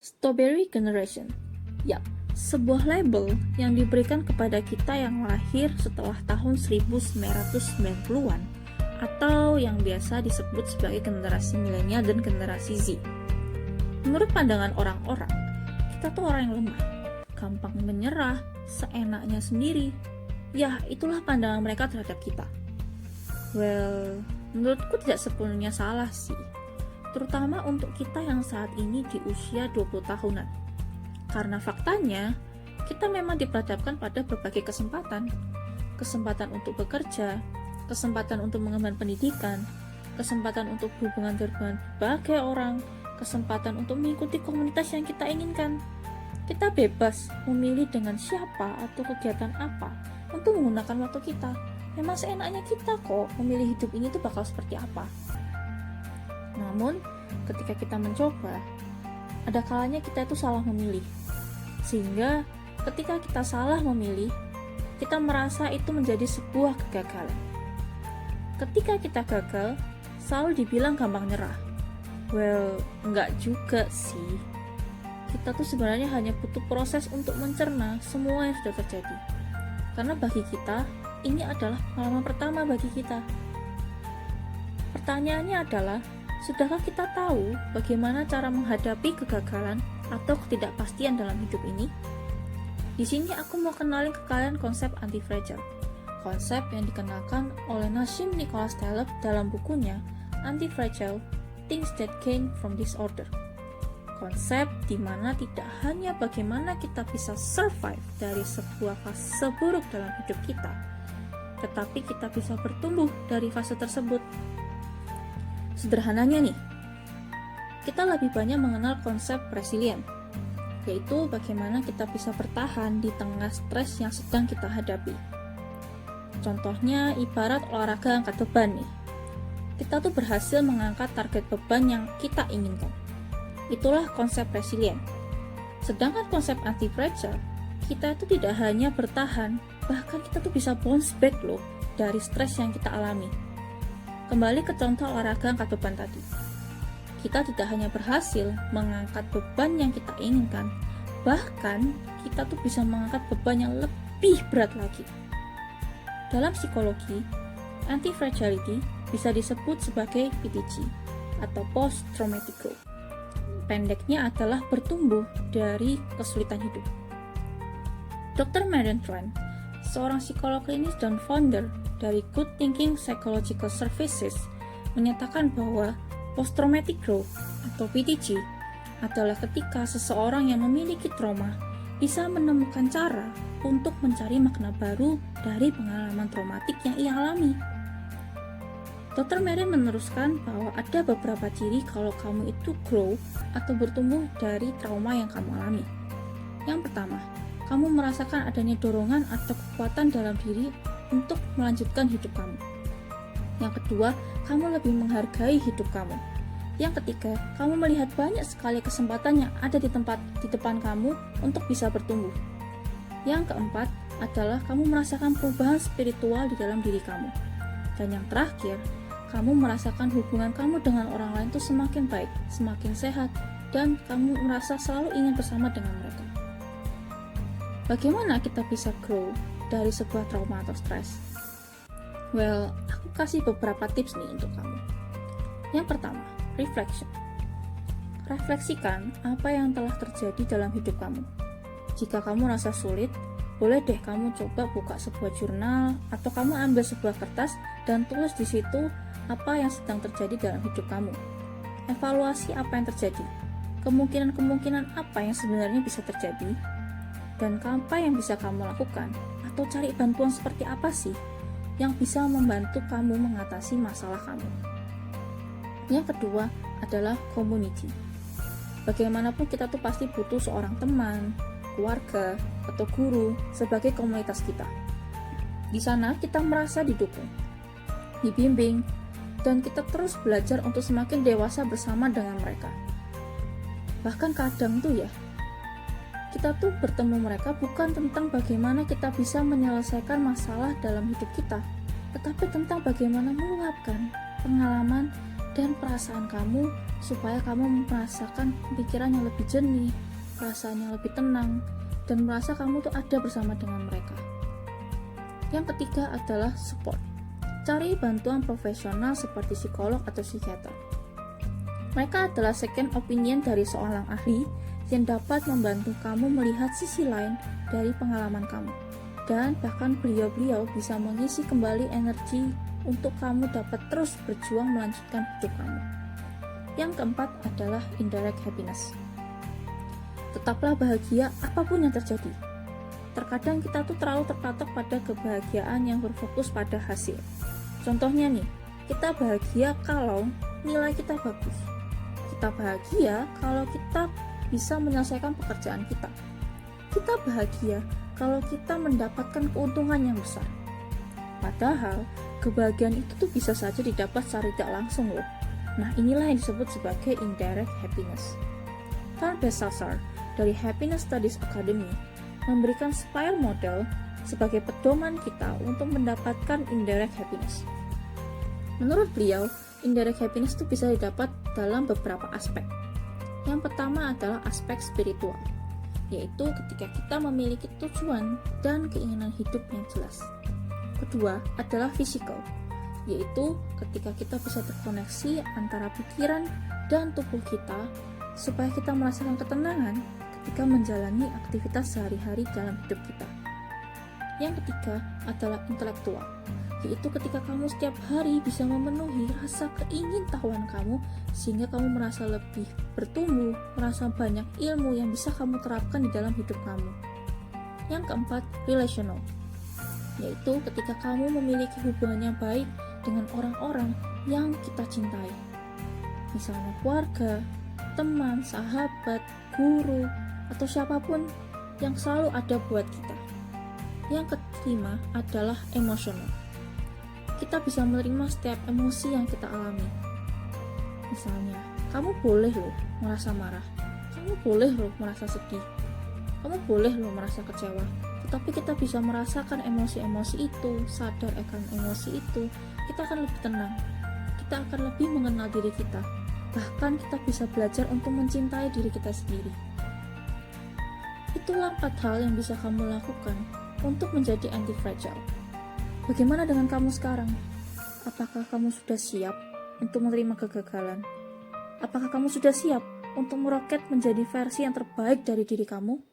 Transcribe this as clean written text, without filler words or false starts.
Strawberry Generation. Yap, sebuah label yang diberikan kepada kita yang lahir setelah tahun 1990-an atau yang biasa disebut sebagai generasi milenial dan generasi Z. Menurut pandangan orang-orang, kita tuh orang yang lemah, gampang menyerah, seenaknya sendiri. Ya, itulah pandangan mereka terhadap kita. Well, menurutku tidak sepenuhnya salah sih. Terutama untuk kita yang saat ini di usia 20 tahunan. Karena faktanya, kita memang diperhadapkan pada berbagai kesempatan. Kesempatan untuk bekerja, kesempatan untuk mengemban pendidikan, kesempatan untuk hubungan dengan berbagai orang, kesempatan untuk mengikuti komunitas yang kita inginkan. Kita bebas memilih dengan siapa atau kegiatan apa untuk menggunakan waktu kita. Memang seenaknya kita kok memilih hidup ini tuh bakal seperti apa. Namun, ketika kita mencoba, ada kalanya kita itu salah memilih. Sehingga, ketika kita salah memilih, kita merasa itu menjadi sebuah kegagalan. Ketika kita gagal, selalu dibilang gampang nyerah. Well, enggak juga sih. Kita tuh sebenarnya hanya butuh proses untuk mencerna semua yang sudah terjadi. Karena bagi kita, ini adalah pengalaman pertama bagi kita. Pertanyaannya adalah, sudahkah kita tahu bagaimana cara menghadapi kegagalan atau ketidakpastian dalam hidup ini? Di sini aku mau kenalin ke kalian konsep anti-fragile. Konsep yang dikenalkan oleh Nassim Nicholas Taleb dalam bukunya Anti-Fragile: Things That Came from Disorder. Konsep di mana tidak hanya bagaimana kita bisa survive dari sebuah fase buruk dalam hidup kita, tetapi kita bisa bertumbuh dari fase tersebut. Sederhananya nih, kita lebih banyak mengenal konsep resilient, yaitu bagaimana kita bisa bertahan di tengah stres yang sedang kita hadapi. Contohnya ibarat olahraga angkat beban nih. Kita tuh berhasil mengangkat target beban yang kita inginkan. Itulah konsep resilient. Sedangkan konsep anti-fragile, kita itu tidak hanya bertahan, bahkan kita tuh bisa bounce back loh dari stres yang kita alami. Kembali ke contoh olahraga angkat beban tadi. Kita tidak hanya berhasil mengangkat beban yang kita inginkan, bahkan kita tuh bisa mengangkat beban yang lebih berat lagi. Dalam psikologi, anti-fragility bisa disebut sebagai PTG atau Post Traumatic Growth. Pendeknya adalah bertumbuh dari kesulitan hidup. Dr. Marion Trent, seorang psikolog klinis dan founder dari Good Thinking Psychological Services, menyatakan bahwa post-traumatic growth atau PTG adalah ketika seseorang yang memiliki trauma bisa menemukan cara untuk mencari makna baru dari pengalaman traumatik yang ia alami. Dr. Marion meneruskan bahwa ada beberapa ciri kalau kamu itu grow atau bertumbuh dari trauma yang kamu alami. Yang pertama, kamu merasakan adanya dorongan atau kekuatan dalam diri untuk melanjutkan hidup kamu. Yang kedua, kamu lebih menghargai hidup kamu. Yang ketiga, kamu melihat banyak sekali kesempatan yang ada di depan kamu untuk bisa bertumbuh. Yang keempat adalah kamu merasakan perubahan spiritual di dalam diri kamu. Dan yang terakhir, kamu merasakan hubungan kamu dengan orang lain itu semakin baik, semakin sehat, dan kamu merasa selalu ingin bersama dengan mereka. Bagaimana kita bisa grow dari sebuah trauma atau stres? Well, aku kasih beberapa tips nih untuk kamu. Yang pertama, reflection. Refleksikan apa yang telah terjadi dalam hidup kamu. Jika kamu rasa sulit, boleh deh kamu coba buka sebuah jurnal atau kamu ambil sebuah kertas dan tulis di situ apa yang sedang terjadi dalam hidup kamu. Evaluasi apa yang terjadi, kemungkinan-kemungkinan apa yang sebenarnya bisa terjadi, dan apa yang bisa kamu lakukan, atau cari bantuan seperti apa sih yang bisa membantu kamu mengatasi masalah kamu. Yang kedua adalah community. Bagaimanapun kita tuh pasti butuh seorang teman, keluarga, atau guru sebagai komunitas kita. Di sana kita merasa didukung, dibimbing, dan kita terus belajar untuk semakin dewasa bersama dengan mereka. Bahkan kadang tuh ya, kita tuh bertemu mereka bukan tentang bagaimana kita bisa menyelesaikan masalah dalam hidup kita, tetapi tentang bagaimana meluapkan pengalaman dan perasaan kamu supaya kamu merasakan pikiran yang lebih jernih, perasaan yang lebih tenang, dan merasa kamu tuh ada bersama dengan mereka. Yang ketiga adalah support. Cari bantuan profesional seperti psikolog atau psikiater. Mereka adalah second opinion dari seorang ahli yang dapat membantu kamu melihat sisi lain dari pengalaman kamu. Dan bahkan beliau-beliau bisa mengisi kembali energi untuk kamu dapat terus berjuang melanjutkan hidup kamu. Yang keempat adalah indirect happiness. Tetaplah bahagia apapun yang terjadi. Terkadang kita tuh terlalu terpatok pada kebahagiaan yang berfokus pada hasil. Contohnya nih, kita bahagia kalau nilai kita bagus. Kita bahagia kalau kita bisa menyelesaikan pekerjaan kita. Kita bahagia kalau kita mendapatkan keuntungan yang besar. Padahal, kebahagiaan itu tuh bisa saja didapat secara tidak langsung loh. Nah, inilah yang disebut sebagai indirect happiness. Carl Bessasar dari Happiness Studies Academy memberikan Spire Model sebagai pedoman kita untuk mendapatkan indirect happiness. Menurut beliau, indirect happiness itu bisa didapat dalam beberapa aspek. Yang pertama adalah aspek spiritual, yaitu ketika kita memiliki tujuan dan keinginan hidup yang jelas. Kedua adalah physical, yaitu ketika kita bisa terkoneksi antara pikiran dan tubuh kita supaya kita merasakan ketenangan ketika menjalani aktivitas sehari-hari dalam hidup kita. Yang ketiga adalah intelektual, yaitu ketika kamu setiap hari bisa memenuhi rasa keingintahuan kamu sehingga kamu merasa lebih bertumbuh, merasa banyak ilmu yang bisa kamu terapkan di dalam hidup kamu. Yang keempat, relational, yaitu ketika kamu memiliki hubungan yang baik dengan orang-orang yang kita cintai, misalnya keluarga, teman, sahabat, guru, atau siapapun yang selalu ada buat kita. Yang kelima adalah emosional. Kita bisa menerima setiap emosi yang kita alami. Misalnya, kamu boleh loh merasa marah, kamu boleh loh merasa sedih, kamu boleh loh merasa kecewa. Tetapi kita bisa merasakan emosi-emosi itu, sadar akan emosi itu, kita akan lebih tenang, kita akan lebih mengenal diri kita. Bahkan kita bisa belajar untuk mencintai diri kita sendiri. Itulah 4 hal yang bisa kamu lakukan untuk menjadi anti-fragile. Bagaimana dengan kamu sekarang? Apakah kamu sudah siap untuk menerima kegagalan? Apakah kamu sudah siap untuk meroket menjadi versi yang terbaik dari diri kamu?